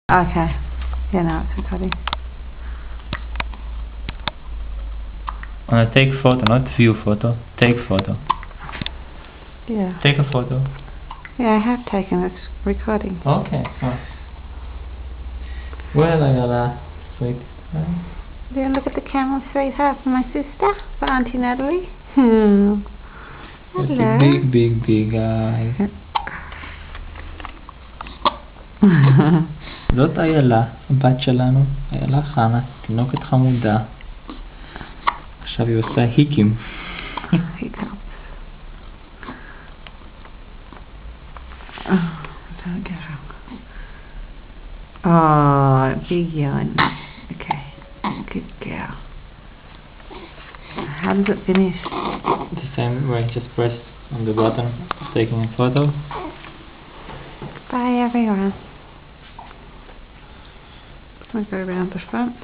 Okay. Yeah, now it's recording. Wanna take photo, not view photo. Take photo. Yeah. Take a photo. Yeah, I have taken it. Recording. Okay. Oh. Well, Ayalla, sweet. Do you look at the camera, sweetheart, for my sister, for Auntie Natalie? Hello. Big eyes. זאת איילה, הבת שלנו, איילה חנה, תינוקת חמודה. עכשיו היא עושה היקים. Hiccups. Oh, don't get wrong. Oh, big yawn. Okay, good girl. How does it finish? The same way, just press on the button, taking a photo. Bye everyone. I'm going to go around the front.